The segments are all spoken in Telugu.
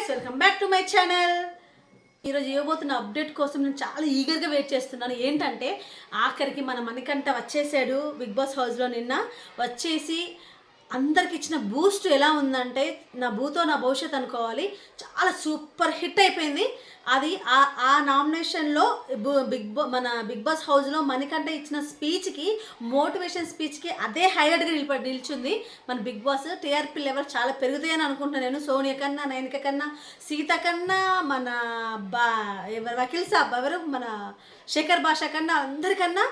Guys, welcome back to my channel. ఈరోజు ఇవ్వబోతున్న అప్డేట్ కోసం నేను చాలా ఈగర్గా వెయిట్ చేస్తున్నాను. ఏంటంటే ఆఖరికి మన మణికంఠ వచ్చేసాడు బిగ్ బాస్ హౌస్లో. నిన్న వచ్చేసి అందరికి ఇచ్చిన బూస్ట్ ఎలా ఉందంటే నా భూతో నా భవిష్యత్ అనుకోవాలి. చాలా సూపర్ హిట్ అయిపోయింది. అది ఆ నామినేషన్లో మన బిగ్ బాస్ హౌస్లో మణికంఠ ఇచ్చిన స్పీచ్కి, మోటివేషన్ స్పీచ్కి అదే హైలైట్గా నిల్చుంది. మన బిగ్ బాస్ టీఆర్పీ లెవెల్ చాలా పెరుగుతాయని అనుకుంటున్నాను నేను. సోనియా కన్నా, నయనిక కన్నా, సీత కన్నా, మన వకీల్ సాబ్ ఎవరు మన శేఖర్ భాష కన్నా, అందరికన్నా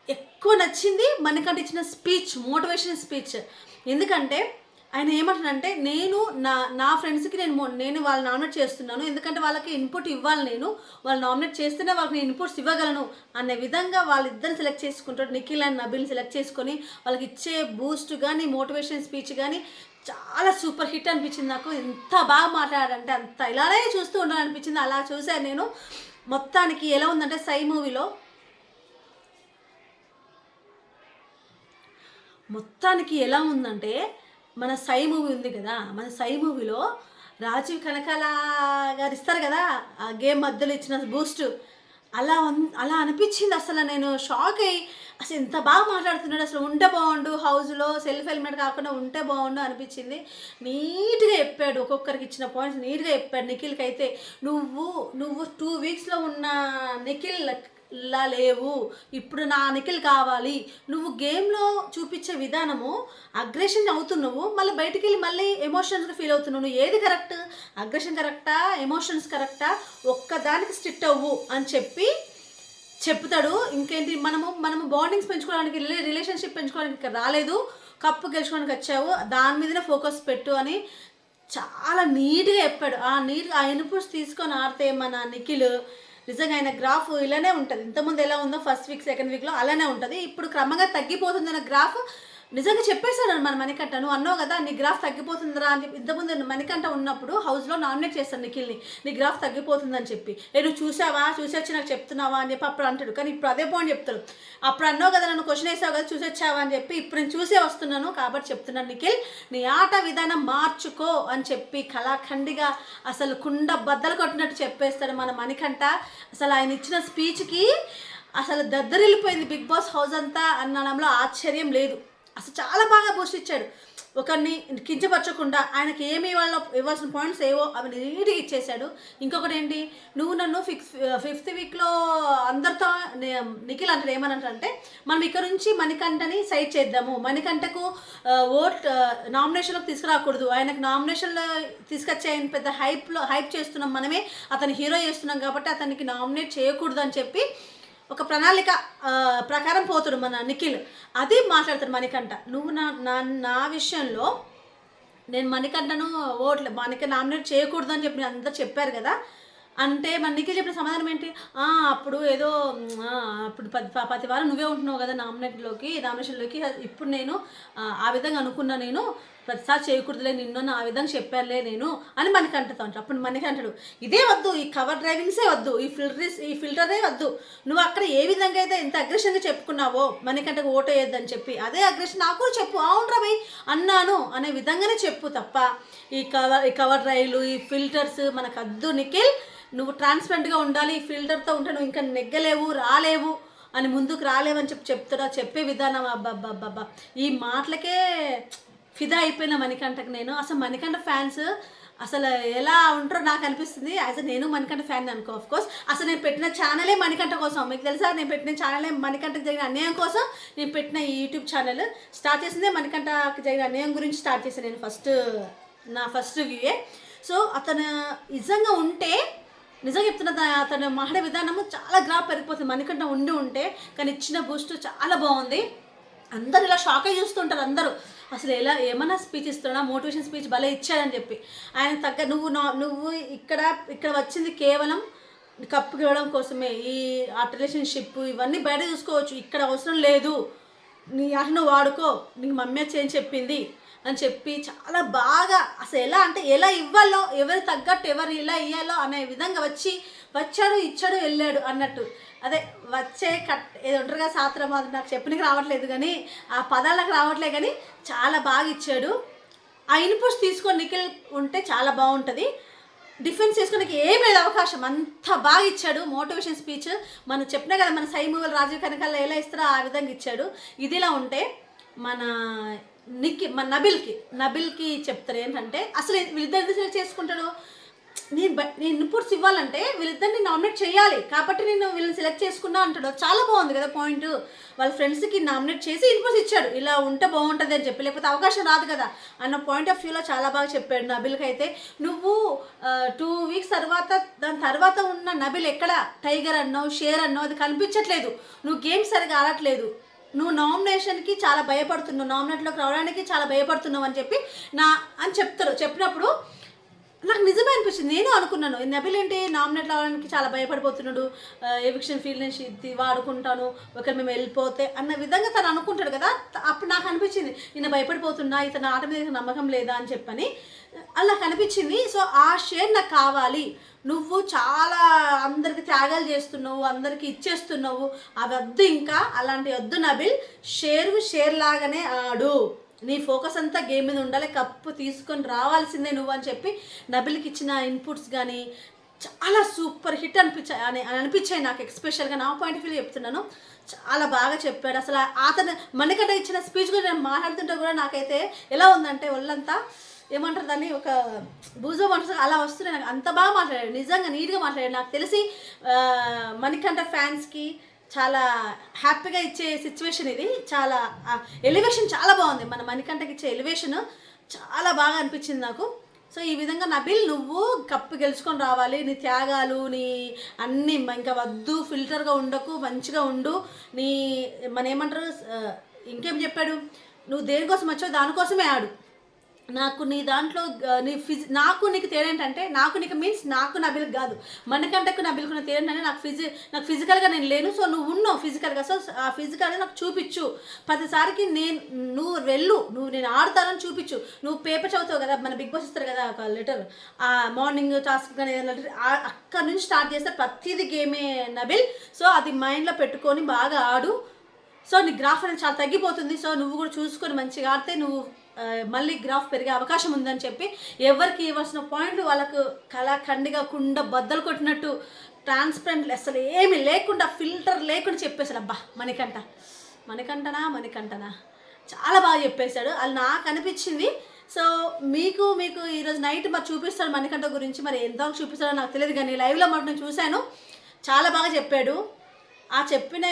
ఎక్కువ నచ్చింది మణికంఠ ఇచ్చిన స్పీచ్, మోటివేషన్ స్పీచ్. ఎందుకంటే ఆయన ఏమంటాడంటే, నేను నా ఫ్రెండ్స్కి నేను వాళ్ళు నామినేట్ చేస్తున్నాను, ఎందుకంటే వాళ్ళకి ఇన్పుట్ ఇవ్వాలి, నేను వాళ్ళు నామినేట్ చేస్తేనే వాళ్ళకి నేను ఇన్పుట్స్ ఇవ్వగలను అనే విధంగా వాళ్ళిద్దరిని సెలెక్ట్ చేసుకుంటాడు. నిఖిల్ అండ్ నబీల్ని సెలెక్ట్ చేసుకొని వాళ్ళకి ఇచ్చే బూస్ట్ కానీ, మోటివేషన్ స్పీచ్ కానీ చాలా సూపర్ హిట్ అనిపించింది నాకు. ఎంత బాగా మాట్లాడాడంటే అంత ఇలానే చూస్తూ ఉండాలనిపించింది. అలా చూశాను నేను. మొత్తానికి ఎలా ఉందంటే ఎలా ఉందంటే మన సై మూవీ ఉంది కదా, మన సై మూవీలో రాజీవ్ కనకాల గారు ఇస్తారు కదా ఆ గేమ్ మధ్యలో ఇచ్చిన బూస్ట్, అలా అనిపించింది. అసలు నేను షాక్ అయ్యి, అసలు ఎంత బాగా మాట్లాడుతున్నాడు, అసలు ఉంటే బాగుండు హౌస్లో, సెల్ఫ్ హెల్మెట్ కాకుండా ఉంటే బాగుండు అనిపించింది. నీట్గా చెప్పాడు, ఒక్కొక్కరికి ఇచ్చిన పాయింట్స్ నీట్గా చెప్పాడు. నిఖిల్కి అయితే నువ్వు 2 వీక్స్లో ఉన్న నిఖిల్ లా లేవు, ఇప్పుడు నా నిఖిల్ కావాలి. నువ్వు గేమ్లో చూపించే విధానము అగ్రెషన్ అవుతున్నావు, మళ్ళీ బయటికి వెళ్ళి మళ్ళీ ఎమోషన్స్గా ఫీల్ అవుతున్నావు. నువ్వు ఏది కరెక్ట్, అగ్రెషన్ కరెక్టా, ఎమోషన్స్ కరెక్టా, ఒక్కదానికి స్ట్రిక్ట్ అవ్వు అని చెప్తాడు. ఇంకేంటి, మనము బాండింగ్స్ పెంచుకోవడానికి, రిలేషన్షిప్ పెంచుకోవడానికి ఇక్కడ రాలేదు, కప్పు గెలుచుకోవడానికి వచ్చావు, దాని మీదనే ఫోకస్ పెట్టు అని చాలా నీట్గా చెప్పాడు. ఆ ఇన్పుట్స్ తీసుకొని ఆడితే మన నిఖిల్ నిజంగా ఆయన గ్రాఫ్ ఇలానే ఉంటుంది. ఇంతకుముందు ఎలా ఉందో ఫస్ట్ వీక్, సెకండ్ వీక్లో అలానే ఉంటుంది. ఇప్పుడు క్రమంగా తగ్గిపోతుంది అన్న గ్రాఫ్ నిజంగా చెప్పేశాడు మన మణికంఠ. నువ్వు అన్నావు కదా నీ గ్రాఫ్ తగ్గిపోతుందిరా అని చెప్పి. ఇంతకుముందు మణికంఠ ఉన్నప్పుడు హౌస్లో నామినేట్ చేస్తాను నిఖిల్ని, నీ గ్రాఫ్ తగ్గిపోతుందని చెప్పి. నువ్వు చూసి వచ్చి నాకు చెప్తున్నావా అని చెప్పి అప్పుడు అంటాడు. కానీ ఇప్పుడు అదే పాయింట్ చెప్తాడు. అప్పుడు అన్నావు కదా, నన్ను క్వశ్చన్ వేసావు కదా, వచ్చావా అని చెప్పి. ఇప్పుడు నేను చూసే వస్తున్నాను కాబట్టి చెప్తున్నాను నిఖిల్, నీ ఆట విధానం మార్చుకో అని చెప్పి కళాఖండిగా అసలు కుండ బద్దలు కొట్టినట్టు చెప్పేస్తాడు మన మణికంఠ. అసలు ఆయన ఇచ్చిన స్పీచ్కి అసలు దద్దరిల్లిపోయింది బిగ్ బాస్ హౌస్ అంతా అనడంలో ఆశ్చర్యం లేదు. అసలు చాలా బాగా బూస్ట్ ఇచ్చాడు. ఒకరిని కించపరచకుండా ఆయనకి ఏమి ఇవ్వాల్సిన పాయింట్స్ ఏవో అవి నీట్గా ఇచ్చేశాడు. ఇంకొకటి ఏంటి, నువ్వు నన్ను ఫిఫ్త్ వీక్లో అందరితో నిఖిల్ అంటాడు ఏమనంటే, మనం ఇక్కడ నుంచి మణికంఠని సైడ్ చేద్దాము, మణికంఠకు నామినేషన్లోకి తీసుకురాకూడదు, ఆయనకు నామినేషన్లో తీసుకొచ్చే ఆయన పెద్ద హైప్ చేస్తున్నాం, మనమే అతని హీరో చేస్తున్నాం కాబట్టి అతనికి నామినేట్ చేయకూడదు అని చెప్పి ఒక ప్రణాళిక ప్రకారం పోతాడు మన నిఖిల్. అది మాట్లాడతాడు మణికంఠ. నువ్వు నా విషయంలో నేను మణికంఠను నామినేట్ చేయకూడదు అని చెప్పి అందరూ చెప్పారు కదా అంటే మన నిఖిల్ చెప్పిన సమాధానం ఏంటి, అప్పుడు ఏదో అప్పుడు ప్రతి వారం నువ్వే ఉంటున్నావు కదా నామినేషన్లోకి, ఇప్పుడు నేను ఆ విధంగా అనుకున్నా, నేను ప్రతిసారి చేయకూడదులే నిన్ను ఆ విధంగా చెప్పానులే నేను అని మణికంఠతో అంటాడు. అప్పుడు మణికంఠుడు, ఇదే వద్దు, ఈ కవర్ డ్రైవింగ్సే వద్దు, ఈ ఫిల్టరే వద్దు, నువ్వు అక్కడ ఏ విధంగా అయితే ఎంత అగ్రెషన్గా చెప్పుకున్నావో మణికంఠకు ఓటు వేయొద్దని చెప్పి, అదే అగ్రెషన్ నాకు చెప్పు, అవునరా భయ్ అన్నాను అనే విధంగానే చెప్పు తప్ప ఈ కవర్ డ్రైవ్లు, ఈ ఫిల్టర్స్ మనకు వద్దు నిఖిల్. నువ్వు ట్రాన్స్పరెంట్గా ఉండాలి, ఈ ఫిల్టర్తో ఉంటే నువ్వు ఇంకా నెగ్గలేవు, రాలేవు అని, ముందుకు రాలేవని చెప్తాడా చెప్పే విధానం. అబ్బాబ్బాబ్బా, ఈ మాటలకే ఫిదా అయిపోయిన మణికంఠకు నేను. అసలు మణికంఠ ఫ్యాన్స్ అసలు ఎలా ఉంటారో నాకు అనిపిస్తుంది. నేను మణికంఠ ఫ్యాన్ అనుకో. ఆఫ్ కోర్స్ అసలు నేను పెట్టిన ఛానలే మణికంఠ కోసం. మీకు తెలుసా, నేను పెట్టిన ఛానలే మణికంఠకు జరిగిన అన్యాయం కోసం నేను పెట్టిన ఈ యూట్యూబ్ ఛానల్ స్టార్ట్ చేసిందే మణికంఠకు జరిగిన అన్యాయం గురించి స్టార్ట్ చేశాను నేను. నా ఫస్ట్ రివ్యూయే. సో అతను నిజంగా ఉంటే, నిజంగా చెప్తున్నా, అతను మాట్లాడే విధానము చాలా గ్రాఫ్ పెరిగిపోతుంది మణికంఠ ఉంటే. కానీ ఇచ్చిన బూస్ట్ చాలా బాగుంది. అందరు ఇలా షాక్ అయ్యి చూస్తుంటారు అందరూ, అసలు ఏమన్నా స్పీచ్ ఇస్తున్నా, మోటివేషన్ స్పీచ్ భలే ఇచ్చాడని చెప్పి. ఆయన తగ్గ నువ్వు ఇక్కడ వచ్చింది కేవలం కప్పు గెలవడం కోసమే. ఈ రిలేషన్షిప్ ఇవన్నీ బయట చూసుకోవచ్చు, ఇక్కడ అవసరం లేదు, నీ ఆట నువ్వు వాడుకో, నీకు మమ్మీ వచ్చి చెప్పింది అని చెప్పి చాలా బాగా, అసలు ఎలా ఇవ్వాలో, ఎవరు తగ్గట్టు ఎవరు ఇలా ఇవ్వాలో అనే విధంగా వచ్చాడు, ఇచ్చాడు, వెళ్ళాడు అన్నట్టు. అదే వచ్చే ఏదో ఒంటరిగా సాత్రం, అది నాకు చెప్పనికి రావట్లేదు కానీ, ఆ పదాలకు రావట్లేదు కానీ చాలా బాగా ఇచ్చాడు. ఆ ఇన్పుట్స్ తీసుకొని నిఖిల్ ఉంటే చాలా బాగుంటుంది. డిఫెన్స్ చేసుకోవడానికి ఏం లేదు అవకాశం, అంత బాగా ఇచ్చాడు మోటివేషన్ స్పీచ్. మనం చెప్పినా కదా మన సై మూవీలు రాజీవ్ కనకాల ఎలా ఇస్తారో ఆ విధంగా ఇచ్చాడు. ఇదిలా ఉంటే మన మన నబిల్కి చెప్తారు ఏంటంటే అసలు వీళ్ళిద్దరు సెలెక్ట్ చేసుకుంటాడు. నేను ఇన్పుట్స్ ఇవ్వాలంటే వీళ్ళిద్దరిని నామినేట్ చేయాలి కాబట్టి నేను వీళ్ళని సెలెక్ట్ చేసుకున్నా అంటాడు. చాలా బాగుంది కదా పాయింట్. వాళ్ళ ఫ్రెండ్స్కి నామినేట్ చేసి ఇన్పుట్స్ ఇచ్చాడు, ఇలా ఉంటే బాగుంటుంది అని చెప్పి, లేకపోతే అవకాశం రాదు కదా అన్న పాయింట్ ఆఫ్ వ్యూలో చాలా బాగా చెప్పాడు. నబిల్కి అయితే నువ్వు 2 వీక్స్ తర్వాత దాని తర్వాత ఉన్న నబిల్ ఎక్కడ టైగర్ అన్నావు, షేర్ అన్నావు, అది కనిపించట్లేదు. నువ్వు గేమ్ సరిగా ఆడట్లేదు, నువ్వు నామినేషన్కి చాలా భయపడుతున్నావు, నామినేట్లోకి రావడానికి చాలా భయపడుతున్నావు అని చెప్పి చెప్తారు. చెప్పినప్పుడు నాకు నిజమే అనిపించింది. నేను అనుకున్నాను నబిల్ ఏంటి నామినేట్ అవ్వడానికి చాలా భయపడిపోతున్నాడు, ఎవిక్షన్ ఫీల్డ్ నుంచి వాడుకుంటాను ఒకరు మేము వెళ్ళిపోతే అన్న విధంగా తను అనుకుంటాడు కదా. అప్పుడు నాకు అనిపించింది ఈయన భయపడిపోతున్నా, ఇతను ఆట మీద నమ్మకం లేదా అని చెప్పని అలా కనిపించింది. సో ఆ షేర్ నాకు కావాలి, నువ్వు చాలా అందరికి త్యాగాలు చేస్తున్నావు, అందరికి ఇచ్చేస్తున్నావు, అవి వద్దు, ఇంకా అలాంటి వద్దు నబిల్, షేర్ లాగానే ఆడు, నీ ఫోకస్ అంతా గేమ్ మీద ఉండాలి, కప్పు తీసుకొని రావాల్సిందే నువ్వు అని చెప్పి నబిల్కి ఇచ్చిన ఇన్పుట్స్ కానీ చాలా సూపర్ హిట్ అనిపించాయి నాకు. ఎక్స్పెషల్గా నా పాయింట్ ఆఫ్ వ్యూ చెప్తున్నాను, చాలా బాగా చెప్పాడు. అసలు అతను మనకంట ఇచ్చిన స్పీచ్ కూడా నేను మాట్లాడుతుంటే కూడా నాకైతే ఎలా ఉందంటే ఒళ్ళంతా ఏమంటారు దాన్ని, ఒక బూజో మనసు అలా వస్తున్నాయి నాకు. అంత బాగా మాట్లాడాడు, నిజంగా నీట్గా మాట్లాడాడు. నాకు తెలిసి మణికంఠ ఫ్యాన్స్కి చాలా హ్యాపీగా ఇచ్చే సిచ్యువేషన్ ఇది. చాలా ఎలివేషన్ చాలా బాగుంది, మన మణికంఠకి ఇచ్చే ఎలివేషన్ చాలా బాగా అనిపించింది నాకు. సో ఈ విధంగా నబిల్ నువ్వు కప్పు గెలుచుకొని రావాలి, నీ త్యాగాలు నీ అన్నీ ఇంకా వద్దు, ఫిల్టర్గా ఉండకు, మంచిగా ఉండు, నీ మన ఏమంటారు ఇంకేం చెప్పాడు, నువ్వు దేనికోసం వచ్చావు దానికోసమే ఆడు, నాకు నీ దాంట్లో నాకు నీకు తేడా ఏంటంటే, నాకు నీకు మీన్స్ నాకు నబిల్ కాదు, మనకంటకు నబిల్కున్న తేడా ఏంటంటే నాకు ఫిజికల్గా నేను లేను, సో నువ్వు ఉన్నావు ఫిజికల్గా, సో ఆ ఫిజికల్గా నాకు చూపించు, ప్రతిసారికి నేను ఆడతానని చూపించు. నువ్వు పేపర్ చదువుతావు కదా, మన బిగ్ బాస్ ఇస్తారు కదా ఒక లెటర్, ఆ మార్నింగ్ టాస్క్ కానీ లెటర్ అక్కడ నుంచి స్టార్ట్ చేస్తే ప్రతిదీ గేమే నబిల్. సో అది మైండ్లో పెట్టుకొని బాగా ఆడు, సో నీ గ్రాఫ్ అనేది చాలా తగ్గిపోతుంది. సో నువ్వు కూడా చూసుకొని మంచిగా ఆడితే నువ్వు మళ్ళీ గ్రాఫ్ పెరిగే అవకాశం ఉందని చెప్పి ఎవరికి ఇవ్వాల్సిన పాయింట్లు వాళ్ళకు కళాఖండిగా కుండ బద్దలు కొట్టినట్టు ట్రాన్స్పరెంట్ అసలు ఏమి లేకుండా ఫిల్టర్ లేకుండా చెప్పేశాడు. అబ్బా మణికంఠనా చాలా బాగా చెప్పేశాడు, అది నాకు అనిపించింది. సో మీకు ఈరోజు నైట్ మరి చూపిస్తాడు మణికంఠ గురించి, మరి ఎంత చూపిస్తాడో నాకు తెలియదు, కానీ లైవ్లో మరి నేను చూశాను, చాలా బాగా చెప్పాడు. ఆ చెప్పిన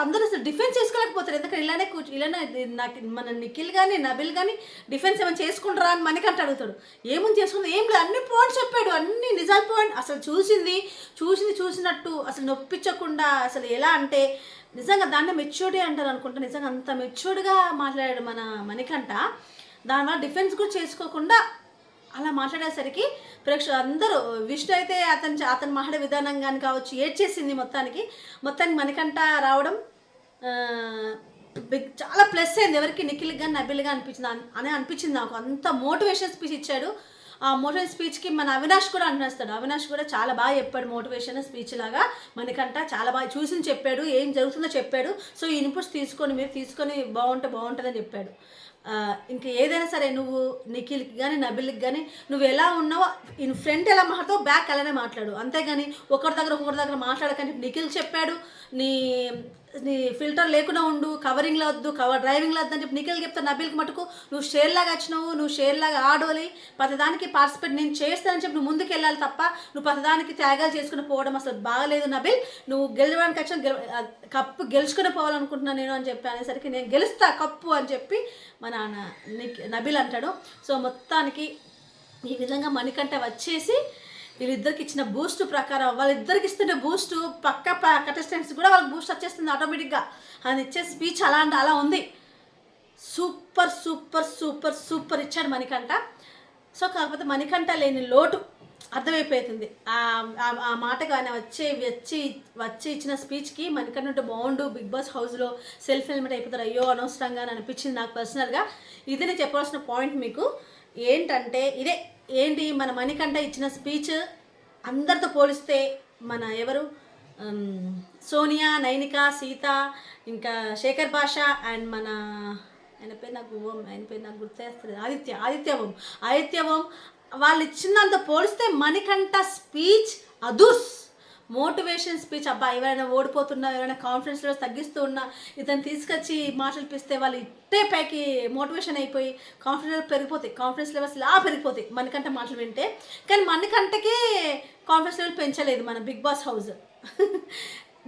అందరూ అసలు డిఫెన్స్ చేసుకోలేకపోతారు, ఎందుకంటే ఇలానే నాకు మన నిఖిల్ కానీ నబిల్ కానీ డిఫెన్స్ ఏమైనా చేసుకుంటారా అని మణికంఠ అడుగుతాడు. ఏముంది చేసుకుంది, ఏం లేదు, అన్ని పాయింట్స్ చెప్పాడు, అన్ని నిజాల పాయింట్, అసలు చూసినట్టు అసలు నొప్పించకుండా, అసలు ఎలా అంటే నిజంగా దాన్ని మెచ్యూరిటీ అంటారు అనుకుంటా, నిజంగా అంత మెచ్యూర్డ్గా మాట్లాడాడు మన మణికంఠ. దానివల్ల డిఫెన్స్ కూడా చేసుకోకుండా అలా మాట్లాడేసరికి ప్రేక్షకులు అందరూ విష్ణు అయితే అతను మాట్లాడే విధానం కానీ కావచ్చు ఏడ్చేసింది. మొత్తానికి మణికంఠ రావడం చాలా ప్లస్ అయింది ఎవరికి, నిఖిల్కి కానీ నబిల్గా అనిపించింది నాకు. అంత మోటివేషన్ స్పీచ్ ఇచ్చాడు. ఆ మోటివేషన్ స్పీచ్కి మన అవినాష్ కూడా అంటున్నాడు, అవినాష్ కూడా చాలా బాగా చెప్పాడు మోటివేషన్ స్పీచ్ లాగా. మణికంఠ చాలా బాగా చూసి చెప్పాడు, ఏం జరుగుతుందో చెప్పాడు. సో ఈ ఇన్పుట్స్ మీరు తీసుకొని బాగుంటుందని చెప్పాడు. ఇంకా ఏదైనా సరే నువ్వు నిఖిల్కి కానీ నబిల్కి కానీ నువ్వు ఎలా ఉన్నావో ఫ్రంట్ ఎలా మాట్లాడతావు బ్యాక్ అలానే మాట్లాడు, అంతేగాని ఒకరి దగ్గర మాట్లాడకండి. నిఖిల్ చెప్పాడు నీ ఫిల్టర్ లేకుండా ఉండు, కవరింగ్లో వద్దు, డ్రైవింగ్లో వద్దు అని చెప్పి నిఖిల్ చెప్తాను. నబిల్కి మటుకు నువ్వు షేర్లాగా వచ్చినావు, నువ్వు షేర్లాగా ఆడోలి, ప్రతిదానికి పార్టిసిపేట్ నేను చేస్తానని చెప్పి నువ్వు ముందుకు వెళ్ళాలి తప్ప నువ్వు ప్రతిదానికి త్యాగాలు చేసుకుని పోవడం అసలు బాగలేదు నబిల్. నువ్వు గెలవడానికి వచ్చా కప్పు గెలుచుకుని పోవాలనుకుంటున్నాను నేను అని చెప్పి అనేసరికి నేను గెలుస్తా కప్పు అని చెప్పి మన నబిల్ అంటాడు. సో మొత్తానికి ఈ విధంగా మణికంఠ వచ్చేసి వీళ్ళిద్దరికి ఇచ్చిన బూస్ట్ ప్రకారం వాళ్ళిద్దరికి ఇస్తుంటే బూస్ట్ పక్క కంటెస్టెంట్స్ కూడా వాళ్ళకి బూస్ట్ వచ్చేస్తుంది ఆటోమేటిక్గా. అది ఇచ్చే స్పీచ్ అలా ఉంది. సూపర్ ఇచ్చాడు మణికంఠ. సో కాకపోతే మణికంఠ లేని లోటు అర్థమైపోతుంది. ఆ మాటకు ఆయన వచ్చి ఇచ్చిన స్పీచ్కి మణికంఠ ఉంటే బాగుండు, బిగ్ బాస్ హౌస్లో సెల్ఫ్ హెల్మెట్ అయిపోతారు, అయ్యో అనవసరంగా అని అనిపించింది నాకు పర్సనల్గా. ఇది నేను చెప్పవలసిన పాయింట్ మీకు ఏంటంటే ఏంటి మన మణికంఠ ఇచ్చిన స్పీచ్ అందరితో పోలిస్తే మన ఎవరు సోనియా, నైనిక, సీత, ఇంకా శేఖర్ భాష అండ్ మన ఆయన పేరు నాకు గుర్తేస్తుంది ఆదిత్య ఓం వాళ్ళు ఇచ్చినంత పోలిస్తే మణికంఠ స్పీచ్ అదుర్స్. Motivation speech. అబ్బా, ఎవరైనా ఓడిపోతున్నా, ఎవరైనా కాన్ఫిడెన్స్ లెవెల్స్ తగ్గిస్తూ ఉన్నా ఇతను తీసుకొచ్చి మాట్లాడిపిస్తే వాళ్ళు ఇట్టే పైకి మోటివేషన్ అయిపోయి కాన్ఫిడెన్స్ లెవెల్ పెరిగిపోతాయి, కాన్ఫిడెన్స్ లెవెల్స్ ఇలా పెరిగిపోతాయి మణికంఠ మాటలు వింటే. కానీ మణికంఠకి కాన్ఫిడెన్స్ లెవెల్ పెంచలేదు మన Bigg Boss house.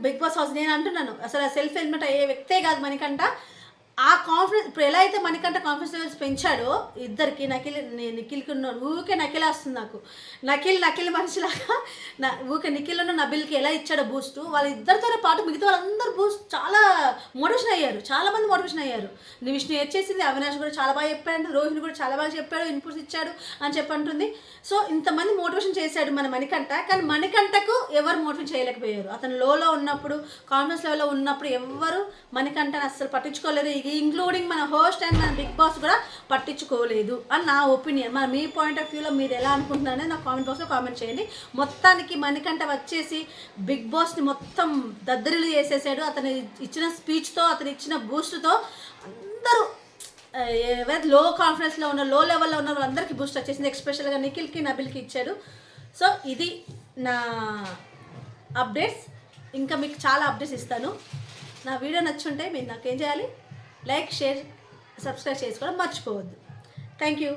Bigg Boss house నేను అంటున్నాను, అసలు సెల్ఫ్ హెల్మెట్ అయ్యే వ్యక్తే కాదు మణికంఠ. ఆ కాన్ఫిడెన్స్ ఇప్పుడు ఎలా అయితే మణికంఠ కాన్ఫిడెన్స్ లెవెల్స్ పెంచాడో ఇద్దరికి, నిఖిల్కి ఉన్నాడు. ఊరికే నకిల్ వస్తుంది నాకు. నకిల్ మనిషిలాగా ఊరికే నిఖిల్ ఉన్న నబిల్కి ఎలా ఇచ్చాడో బూస్ట్, వాళ్ళిద్దరితో పాటు మిగతా వాళ్ళందరూ బూస్ట్ చాలా మోటివేషన్ అయ్యారు. చాలామంది మోటివేషన్ అయ్యారు. విష్ణు ఏడ్చేసింది, అవినాష్ కూడా చాలా బాగా చెప్పాడు, రోహిణి కూడా చాలా బాగా చెప్పాడు, ఇన్పుట్స్ ఇచ్చాడు అని చెప్పంటుంది. సో ఇంతమంది మోటివేషన్ చేశాడు మన మణికంఠ. కానీ మణికంఠకు ఎవరు మోటివేషన్ చేయలేకపోయారు. అతను లోలో ఉన్నప్పుడు, కాన్ఫిడెన్స్ లెవెల్లో ఉన్నప్పుడు ఎవరు మణికంఠని అస్సలు పట్టించుకోలేరు. ఇంక్లూడింగ్ మన హోస్ట్ అండ్ మన బిగ్ బాస్ కూడా పట్టించుకోలేదు అని నా ఒపీనియన్. మరి మీ పాయింట్ ఆఫ్ వ్యూలో మీరు ఎలా అనుకుంటున్నారని నాకు కామెంట్ బాక్స్లో కామెంట్ చేయండి. మొత్తానికి మణికంఠ వచ్చేసి బిగ్ బాస్ని మొత్తం దద్దరిల్లు చేసేసాడు. అతను ఇచ్చిన స్పీచ్తో, అతను ఇచ్చిన బూస్ట్తో అందరూ ఎవరైతే లో కాన్ఫిడెన్స్లో ఉన్నారు, లో లెవెల్లో ఉన్న వాళ్ళందరికీ బూస్ట్ వచ్చేసింది. ఎస్పెషల్గా నిఖిల్కి, నబిల్కి ఇచ్చాడు. సో ఇది నా అప్డేట్స్. ఇంకా మీకు చాలా అప్డేట్స్ ఇస్తాను. నా వీడియో నచ్చుంటే మీరు నాకేం చేయాలి? లైక్, షేర్, సబ్స్క్రైబ్ చేసుకోవడం మర్చిపోవద్దు. Thank you.